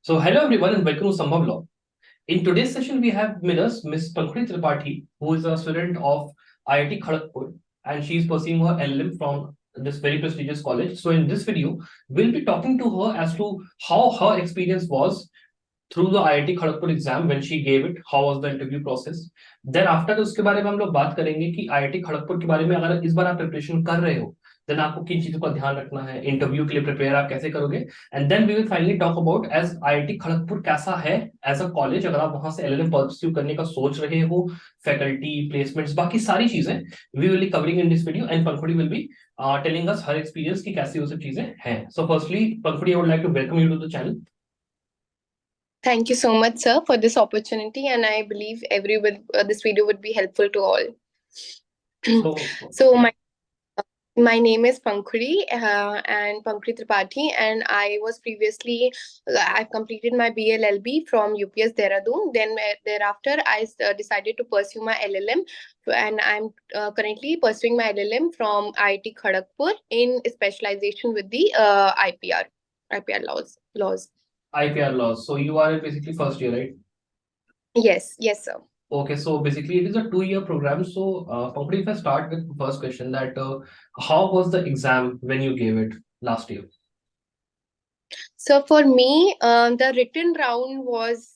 So, hello everyone and welcome to Sambhav Law. In today's session, we have with us Miss Pankhudi Tripathi, who is a student of IIT Kharagpur, and she is pursuing her LLM from this very prestigious college. So, in this video, we'll be talking to her as to how her experience was through the IIT Kharagpur exam when she gave it, how was the interview process. Then after उसके बारे में हम लोग बात करेंगे कि IIT Kharagpur के बारे में अगर इस बार आप प्रिपरेशन कर रहे हो देन आपको किन चीजों का ध्यान रखना है, इंटरव्यू के लिए प्रिपेयर आप कैसे करोगे, and then we will finally talk about as IIT Kharagpur कैसा है एज अ कॉलेज अगर आप वहां से LLM परस्यू करने का सोच रहे हो, फैकल्टी प्लेसमेंट्स बाकी सारी चीजें we will be covering in this video and Pankhuri will be telling us her experience की कैसी वो सब चीजें हैं. So firstly Pankhuri, I would like to welcome you to the channel. Thank you so much, sir, for this opportunity, and I believe this video would be helpful to all. So my name is Pankhudi and Pankhudi Tripathi, and I was previously I've completed my BLLB from UPS Dehradun. Then thereafter I decided to pursue my LLM, and I'm currently pursuing my LLM from IIT Kharagpur in specialization with the IPR laws. IPR laws. So you are basically first year, right? Yes, sir. Okay, so basically it is a 2-year program. So, Pankaj, if I start with the first question, that how was the exam when you gave it last year? So for me, the written round was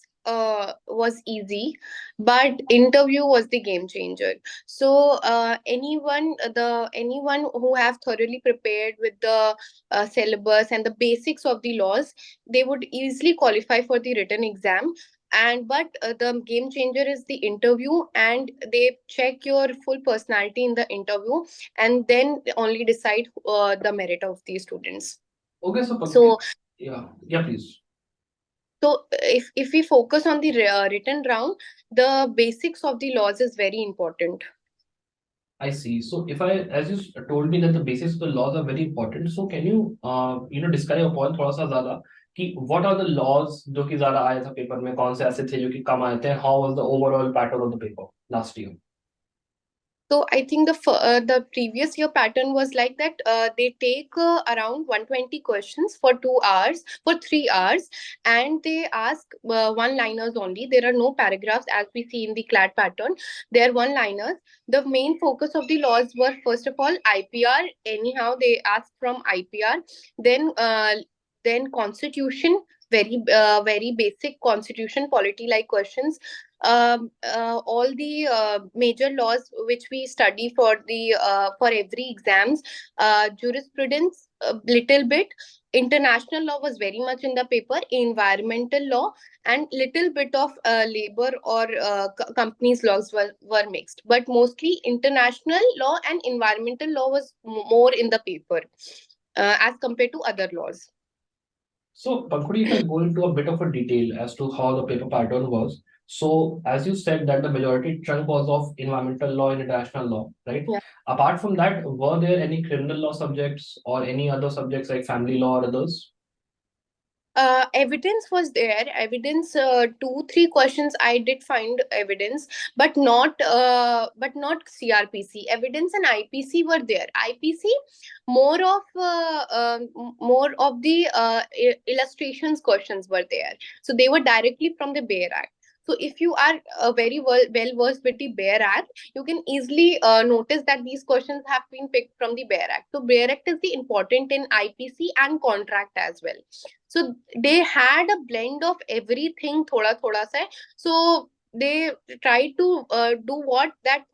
easy, but interview was the game changer. So anyone who have thoroughly prepared with the syllabus and the basics of the laws, they would easily qualify for the written exam. But the game changer is the interview, and they check your full personality in the interview, and then only decide the merit of the students. Okay, so So yeah, please. So if we focus on the written round, the basics of the laws is very important. I see. So if I, as you told me that the basics of the laws are very important, so can you describe your point थोड़ा सा ज़्यादा कि what are the laws जो कि ज़्यादा आए थे paper में, कौन से ऐसे थे जो कि कम आए थे, how was the overall pattern of the paper last year? So I think the previous year pattern was like that. They take around 120 questions for 2 hours, for 3 hours, and they ask one-liners only. There are no paragraphs as we see in the CLAD pattern. They are one-liners. The main focus of the laws were first of all IPR. Anyhow, they ask from IPR. Then constitution, very basic constitution polity like questions. All the major laws which we study for every exams, jurisprudence a little bit, international law was very much in the paper, environmental law, and little bit of labor or companies laws were mixed, but mostly international law and environmental law was more in the paper as compared to other laws. So, Pankhudi, if I go into a bit of a detail as to how the paper pattern was. So, as you said that the majority chunk was of environmental law and international law, right? Yeah. Apart from that, were there any criminal law subjects or any other subjects like family law or others? Evidence was there. Evidence, 2-3 questions I did find evidence, but not CRPC. Evidence and IPC were there. IPC more of the illustrations questions were there. So they were directly from the Bare Act. So if you are very well versed with the Bare Act, you can easily notice that these questions have been picked from the Bare Act. So Bare Act is the important in IPC and contract as well. So they had a blend of everything, thoda sa. So they try to do what that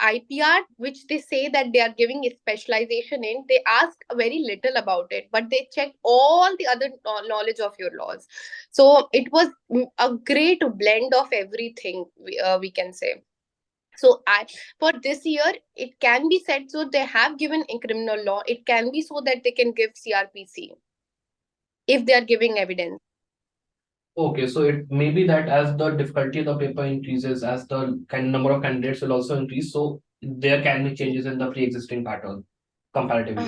IPR, which they say that they are giving a specialization in, they ask very little about it, but they check all the other knowledge of your laws. So it was a great blend of everything, we can say. So for this year, it can be said, so they have given a criminal law. It can be so that they can give CRPC if they are giving evidence. Okay, so it may be that as the difficulty of the paper increases, as the number of candidates will also increase, so there can be changes in the pre-existing pattern comparatively.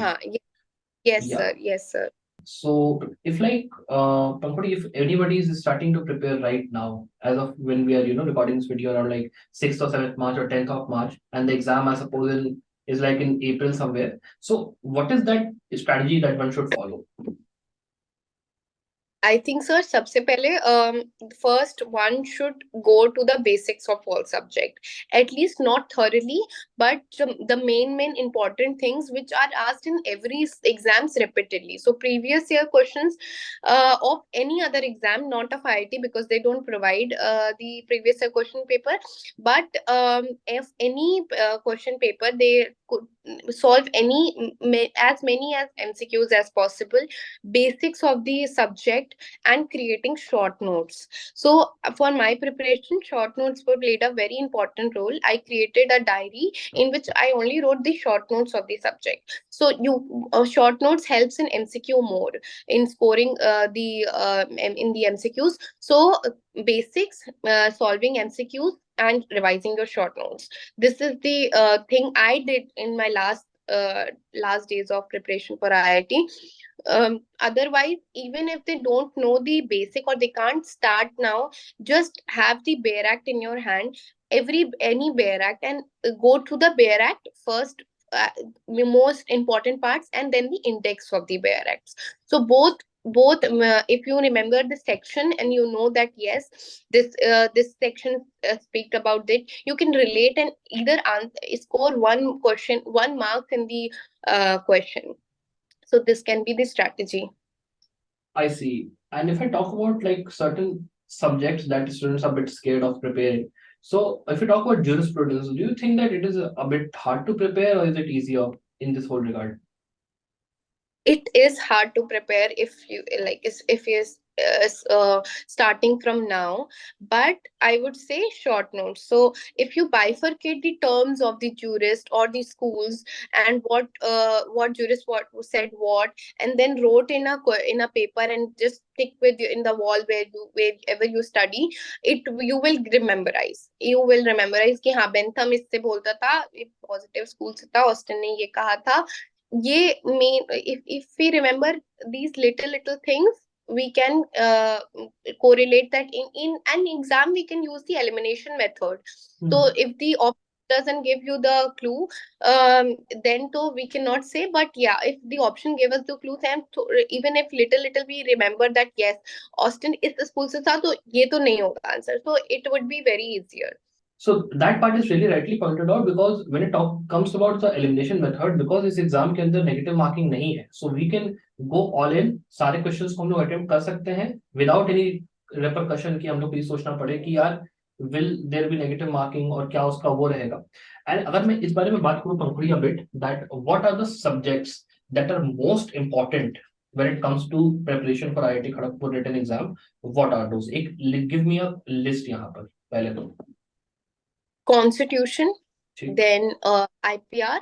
Yes, Yeah. sir. Yes, sir. So if like Pankudi, if anybody is starting to prepare right now, as of when we are recording this video around like 6th or 7th March or 10th of March, and the exam I suppose is like in April somewhere. So what is that strategy that one should follow? I think, sir, सबसे पहले first one should go to the basics of all subject. At least not thoroughly, but the main important things which are asked in every exams repeatedly. So previous year questions of any other exam, not of IIT because they don't provide the previous year question paper. But if any question paper, they could solve as many as MCQs as possible, basics of the subject, and creating short notes. So for my preparation, short notes were played a very important role. I created a diary in which I only wrote the short notes of the subject. So you short notes helps in MCQ more in scoring in the MCQs. So basics, solving MCQs, and revising your short notes. This is the thing I did in my last days of preparation for IIT. Otherwise, even if they don't know the basic or they can't start now, just have the bare act in your hand, any bare act, and go to the bare act first, the most important parts, and then the index of the bare acts. So both if you remember the section and you know that yes, this section speak about it, you can relate and either score one mark in the question. So this can be the strategy. I see. And if I talk about like certain subjects that students are a bit scared of preparing, so if you talk about jurisprudence, do you think that it is a bit hard to prepare or is it easier in this whole regard? It is hard to prepare if you're starting from now, but I would say short notes. So if you bifurcate the terms of the jurist or the schools, and what jurist what said what, and then wrote in a paper and just stick with you in the wall wherever you study it, you will memorize कि हाँ Bentham इससे बोलता था, ये positive school से था, Austin ने ये कहा था. ये main, if we remember these little things, we can correlate that in an exam we can use the elimination method. So if the option doesn't give you the clue, then to we cannot say, but yeah, if the option gave us the clue, then even if little we remember that yes, Austin is the school से था, तो ये तो नहीं होगा answer, so it would be very easier. So that part is really rightly pointed out because when it comes about the elimination method, because इस exam के अंदर नेगेटिव मार्किंग नहीं है, so we can go all in, सारे questions को हम लोग attempt कर सकते हैं विदाउट एनी रेपरकशन कि हम लोग ये सोचना पड़े कि यार will there be negative marking और क्या उसका वो रहेगा. एंड अगर मैं इस बारे में बात करूं पंखुड़ी a bit, that what are the subjects that are most important when it comes to preparation for IIT Kharagpur written exam, what are those? एक give me a list यहाँ पर पहले तो. Constitution, ठीक. then IPR,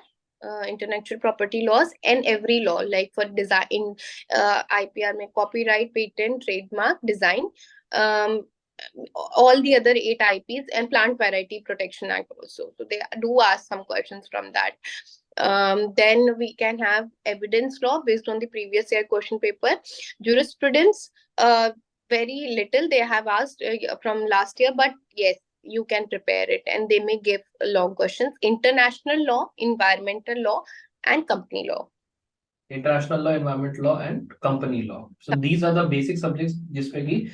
intellectual property laws, and every law like for design in IPR में copyright, patent, trademark, design, um, all the other 8 IPs, and Plant Variety Protection Act also. So they do ask some questions from that. Then we can have evidence law based on the previous year question paper. Jurisprudence, very little they have asked from last year, but yes, you can prepare it and they may give long questions. International law, environmental law, and company law. International law, environment law, and company law. So these are the basic subjects जिसपे कि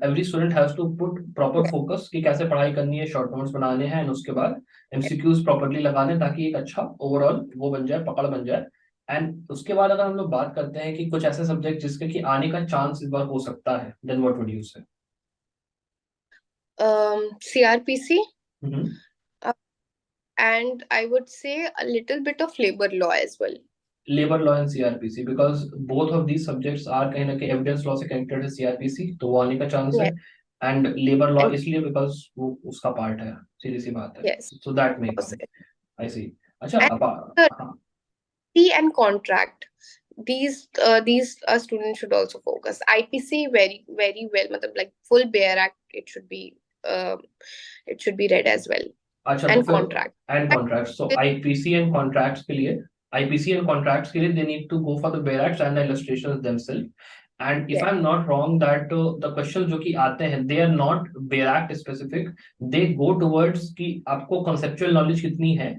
every student has to put proper focus कि कैसे पढ़ाई करनी है, short notes बनाने हैं, and उसके बाद MCQs properly लगाने ताकि एक अच्छा overall वो बन जाए, पकड़ बन जाए. And उसके बाद अगर हम लोग बात करते हैं कि कुछ ऐसे सब्जेक्ट जिसके कि आने का चांस इस बार हो सकता है, then what would you say? CRPC, Mm-hmm. and I would say a little bit of labor law as well. Labour law and CrPC because both of these subjects are कहीं ना कहीं एविडेंस लॉ से connected है CrPC तो वो आने का chance है. Yes. And labour law And इसलिए बिकॉज वो उसका पार्ट है, सीधी सी बात है. yes, so that may come. possible. I see. अच्छा And अब हाँ. IPC and contract. These students should also focus. IPC very well, मतलब like full bare act. It should be read as well. अच्छा तो And फिर contract. And contracts, so IPC and contracts के लिए, IPC and contracts के लिए they need to go for the bare acts and the illustrations themselves. And if Yes. I am not wrong that the question जो कि आते हैं they are not bare act specific, they go towards कि आपको conceptual knowledge कितनी है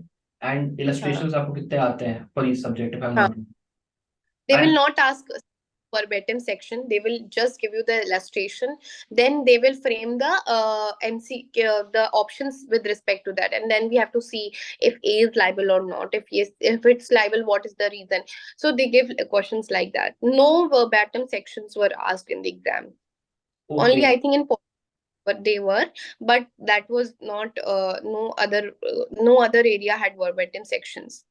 and हाँ. Illustrations आपको कितने आते हैं for each subject, if I am हाँ. Not. They will and not ask verbatim section. They will just give you the illustration, then they will frame the the options with respect to that, and then we have to see if A is liable or not. If yes, if it's liable, what is the reason? So they give questions like that. No verbatim sections were asked in the exam. Only Okay. I think in but they were, but that was not no other area had verbatim sections.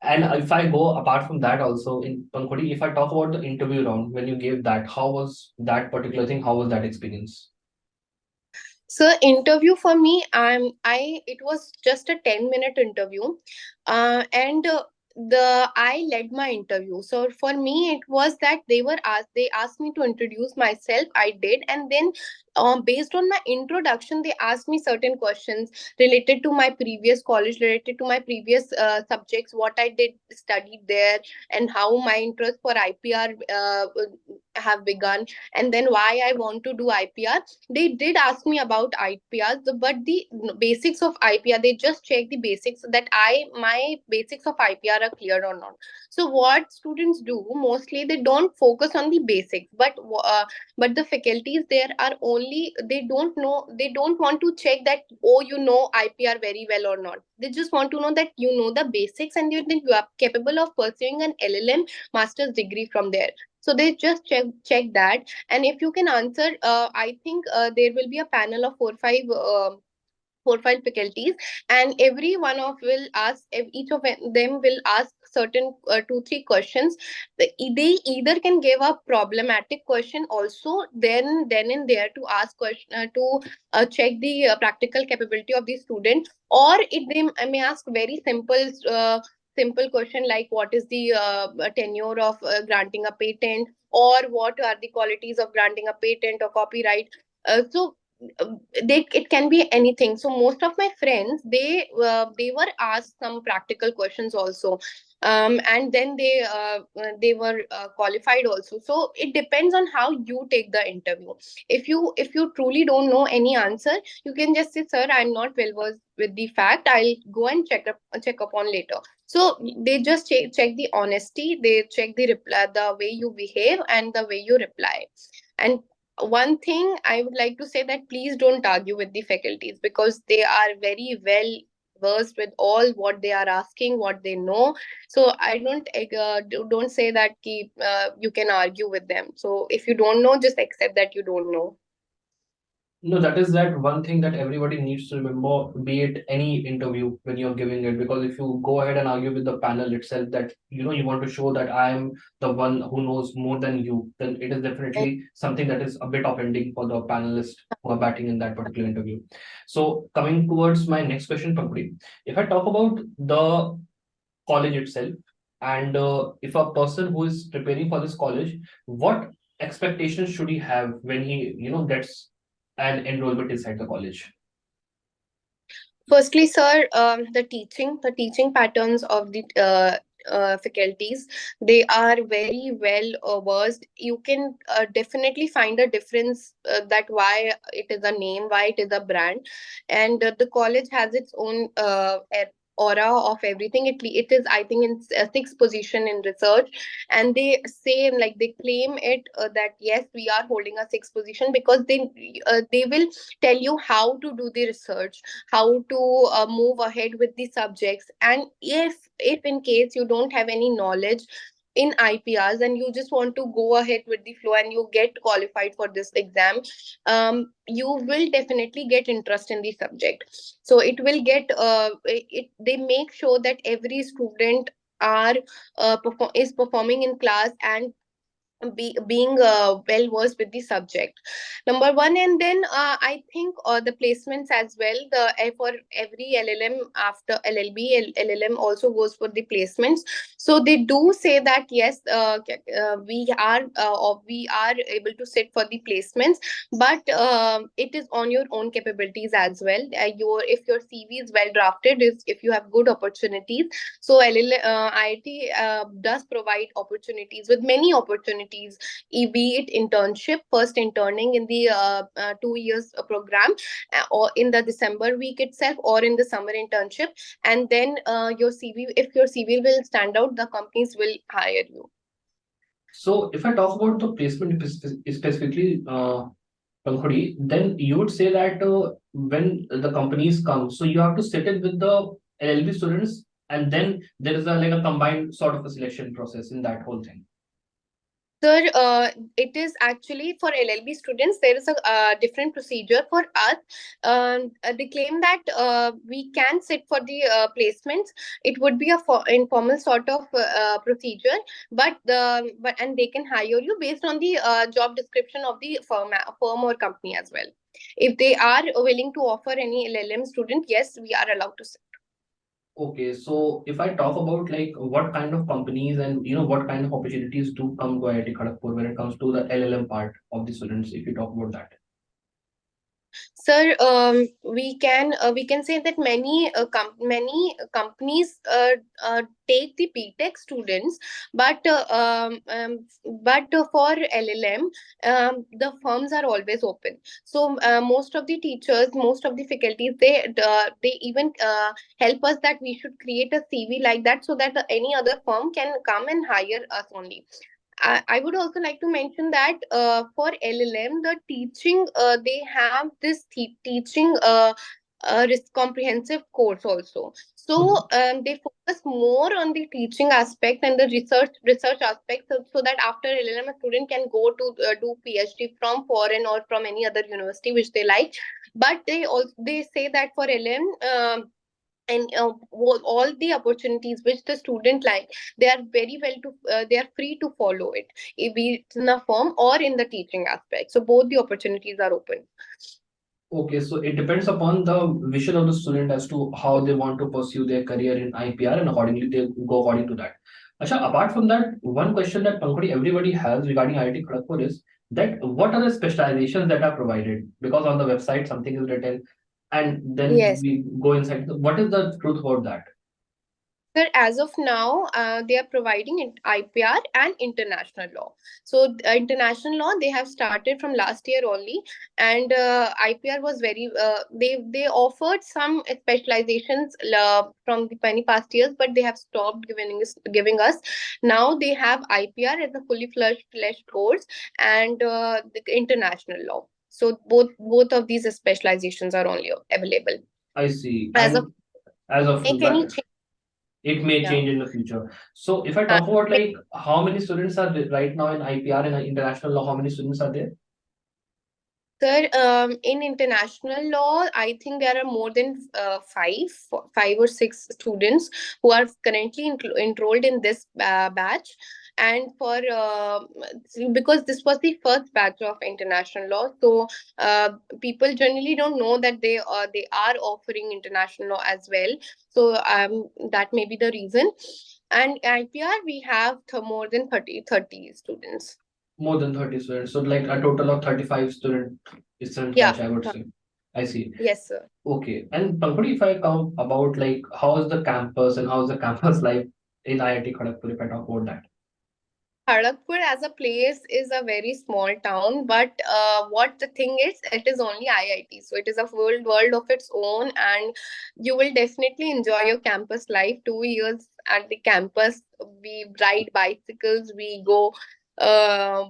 And if I go apart from that also in Pankhudi, if I talk about the interview round when you gave that, how was that particular thing? How was that experience? So interview for me, I it was just a 10-minute interview, and the I led my interview. So for me, it was that they asked me to introduce myself. I did, and then based on my introduction, they asked me certain questions related to my previous college, related to my previous subjects, what I did studied there, and how my interest for IPR have begun, and then why I want to do IPR. They did ask me about IPRs, but the basics of IPR, they just check the basics that my basics of IPR are clear or not. So what students do mostly, they don't focus on the basics, but the faculties there are only, they don't want to check that, oh, you know IPR very well or not. They just want to know that you know the basics, and you think you are capable of pursuing an LLM master's degree from there. So they just check that, and if you can answer, I think there will be a panel of 4 5 faculties, and every one of will ask, each of them will ask certain 2 3 questions. They either can give a problematic question also, then and there to ask question, check the practical capability of the student, or it they may ask very simple question like what is the tenure of granting a patent, or what are the qualities of granting a patent or copyright. So they, it can be anything. So most of my friends, they were asked some practical questions also, and then they were qualified also. So it depends on how you take the interview. If you truly don't know any answer, you can just say, sir, I'm not well versed with the fact, I'll go and check upon later. So they just check the honesty, they check the reply, the way you behave and the way you reply. And one thing I would like to say, that please don't argue with the faculties, because they are very well versed with all what they are asking, what they know. So I don't say that you can argue with them. So if you don't know, just accept that you don't know. No, that is that one thing that everybody needs to remember, be it any interview when you're giving it. Because if you go ahead and argue with the panel itself that you want to show that I am the one who knows more than you, then it is definitely something that is a bit offending for the panelists who are batting in that particular interview. So coming towards my next question, Pankudi, if I talk about the college itself, and if a person who is preparing for this college, what expectations should he have when he gets an enrollment inside the college? Firstly, sir, the teaching patterns of the faculties, they are very well versed. You can definitely find a difference, that why it is a name, why it is a brand, and the college has its own aura of everything. It is, I think, in sixth position in research, and they say, like, they claim it, that yes, we are holding a sixth position, because they will tell you how to do the research, how to move ahead with the subjects. And if in case you don't have any knowledge in IPRs, and you just want to go ahead with the flow and you get qualified for this exam, you will definitely get interest in the subject. So it will get they make sure that every student are is performing in class, and being well versed with the subject, number one. And then I think the placements as well, for every LLM after LLB, LLM also goes for the placements. So they do say that yes, we are able to sit for the placements, but it is on your own capabilities as well. If your CV is well drafted, if you have good opportunities, so IIT does provide opportunities, with many opportunities, be it internship, first interning in the 2 years program, or in the December week itself, or in the summer internship. And then your CV, if your CV will stand out, the companies will hire you. So if I talk about the placement specifically, Pankhudi, then you would say that when the companies come, so you have to sit in with the LLB students, and then there is a like a combined sort of a selection process in that whole thing. Sir, it is actually for LLB students. There is a different procedure for us. They claim that we can sit for the placements. It would be a informal sort of procedure, but and they can hire you based on the job description of the firm or company as well. If they are willing to offer any LLM student, yes, we are allowed to sit. Okay, so if I talk about like what kind of companies and what kind of opportunities do come to IIT Kharagpur when it comes to the LLM part of the students, if you talk about that. Sir, we can say that many companies take the BTech students, but for LLM, the firms are always open. So most of the teachers, most of the faculties, they even help us that we should create a CV like that, so that any other firm can come and hire us only. I would also like to mention that for LLM, the teaching, they have this teaching comprehensive course also. So Mhm. they focus more on the teaching aspect and the research aspect, so that after LLM, a student can go to do PhD from foreign or from any other university which they like. But they say that for LLM. And all the opportunities which the student like, they are very well to they are free to follow it, be it in a firm or in the teaching aspect, so both the opportunities are open. Okay, so it depends upon the vision of the student as to how they want to pursue their career in IPR, and accordingly they go according to that. Asha, apart from that, one question that Pankhudi everybody has regarding IIT Kharagpur is that what are the specializations that are provided? Because on the website something is written, and then Yes. we go inside. What is the truth about that? Sir, as of now, they are providing IPR and international law. So, international law they have started from last year only, and IPR was they offered some specializations from the many past years, but they have stopped giving us. Now they have IPR as a fully fledged course, and the international law. So both of these specializations are only available I see. as of And as of make any that, change. it may Yeah. change in the future. So if I Uh, talk about like how many students are right now in IPR and international law, how many students are there? Sir, in international law, I think there are more than five or six students who are currently enrolled in this batch. And for because this was the first batch of international law, so people generally don't know that they are offering international law as well. So that may be the reason. And IPR, we have more than 30 students. More than 30 students. So like a total of 35 student Yeah. batch, I would say. I see. Yes, sir. Okay. And Pankudi, if I come about like how is the campus and how is the campus life in IIT Kharagpur, if I talk about that. Kharagpur as a place is a very small town, but what the thing is, it is only IIT, so it is a world of its own, and you will definitely enjoy your campus life. 2 years at the campus, we ride bicycles, uh,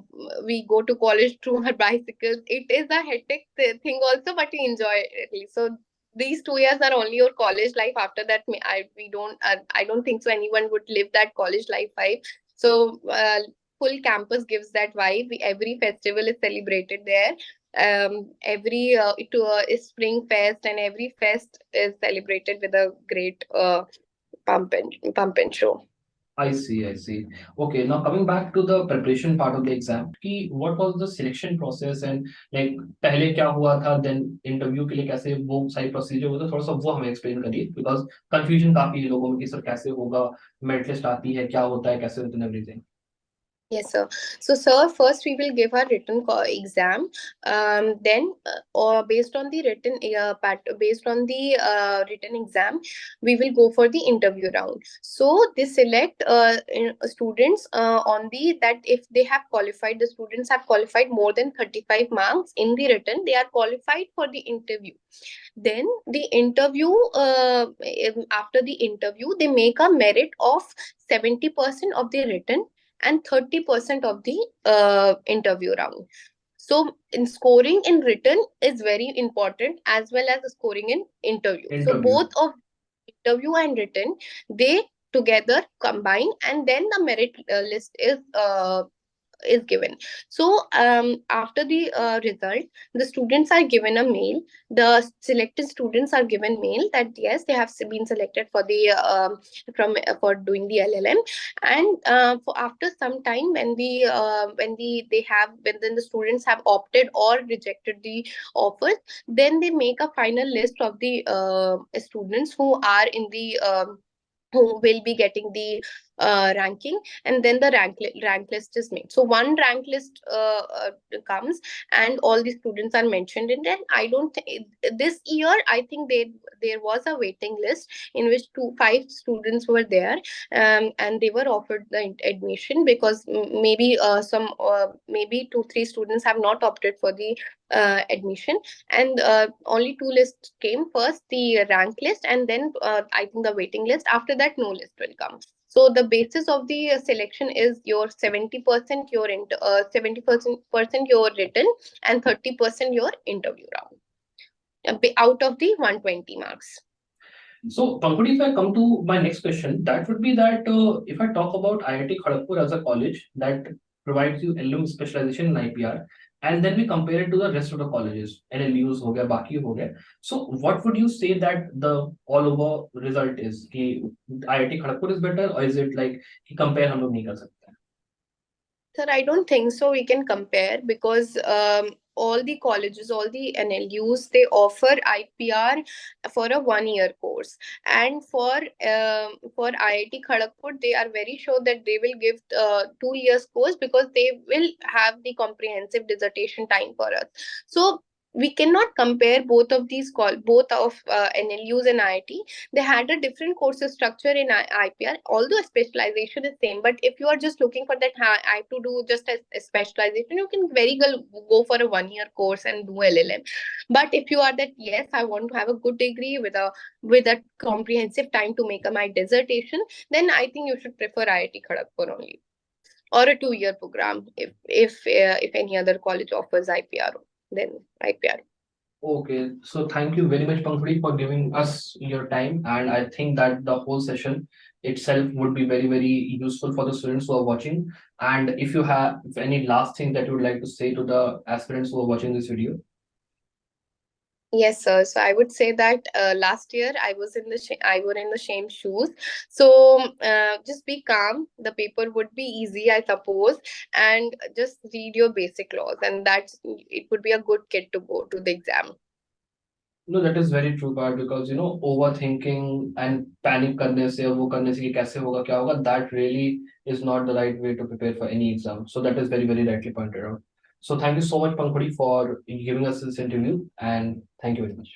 we go to college through our bicycles. It is a hectic thing also, but we enjoy it at least. So these 2 years are only your college life. After that, I don't think so anyone would live that college life. So full campus gives that vibe. Every festival is celebrated there. Every is spring fest, and every fest is celebrated with a great pump and show. I see, I see. Okay, now coming back to the preparation part of the exam, कि what was the selection process and like पहले क्या हुआ था, then interview के लिए कैसे वो सारी procedure होता है, थोड़ा सा वो हमें explain करिए because confusion काफी है लोगों में कि सर कैसे होगा, merit list आती है, क्या होता है, कैसे होता है everything. Yes, sir. So, sir, first we will give our written exam. Then, or based on the written exam, we will go for the interview round. So, they select students on the that if they have qualified, the students have qualified more than 35 marks in the written, they are qualified for the interview. Then the interview, after the interview, they make a merit of 70% of the written and 30% of the interview round. So in scoring in written is very important as well as scoring in interview. So Interview. both of interview and written, they together combine, and then the merit list is given. So after the result, the students are given a mail. The selected students are given mail that yes, they have been selected for the from for doing the LLM. And for after some time, when they have when then the students have opted or rejected the offers, then they make a final list of the students who are in the who will be getting the ranking, and then the rank list is made. So one rank list comes, and all the students are mentioned in it. I don't think this year, I think there was a waiting list in which 5 students were there, and they were offered the admission, because maybe maybe 2 3 students have not opted for the admission, and only 2 lists came first, the rank list, and then I think the waiting list. After that, no list will come. So the basis of the selection is your 70% your 70% your written, and 30% your interview round, out of the 120 marks. So, Pankhudi, if I come to my next question, that would be that if I talk about IIT Kharagpur as a college that provides you LM specialization in IPR, and then we compare it to the rest of the colleges, NLUs हो गया, बाकी हो गया. So, what would you say that the all over result is? कि IIT Kharagpur is better, or is it like कि compare हम लोग नहीं कर सकते? Sir, I don't think so. We can compare, because all the colleges, all the NLUs, they offer IPR for a 1 year course, and for IIT Kharagpur, they are very sure that they will give 2 years course, because they will have the comprehensive dissertation time for us. So we cannot compare both of NLUs and IIT. They had a different course structure in IPR, although specialization is same. But if you are just looking for that, I have to do just a specialization, you can very well go for a 1 year course and do LLM. But if you are that, yes, I want to have a good degree with a comprehensive time to make my dissertation, then I think you should prefer IIT Kharagpur only, or a 2 year program if any other college offers IPR, then IPR. Okay, so thank you very much, Pankhudi, for giving us your time. And I think that the whole session itself would be very, very useful for the students who are watching. And if any last thing that you would like to say to the aspirants who are watching this video. Yes, sir. So I would say that last year I were in the same shoes. So just be calm. The paper would be easy, I suppose, and just read your basic laws, and it would be a good kit to go to the exam. No, that is very true part because overthinking and panic करने से वो करने से कि कैसे होगा क्या होगा, that really is not the right way to prepare for any exam. So that is very, very rightly pointed out. So thank you so much, Pankhudi, for giving us this interview, and thank you very much.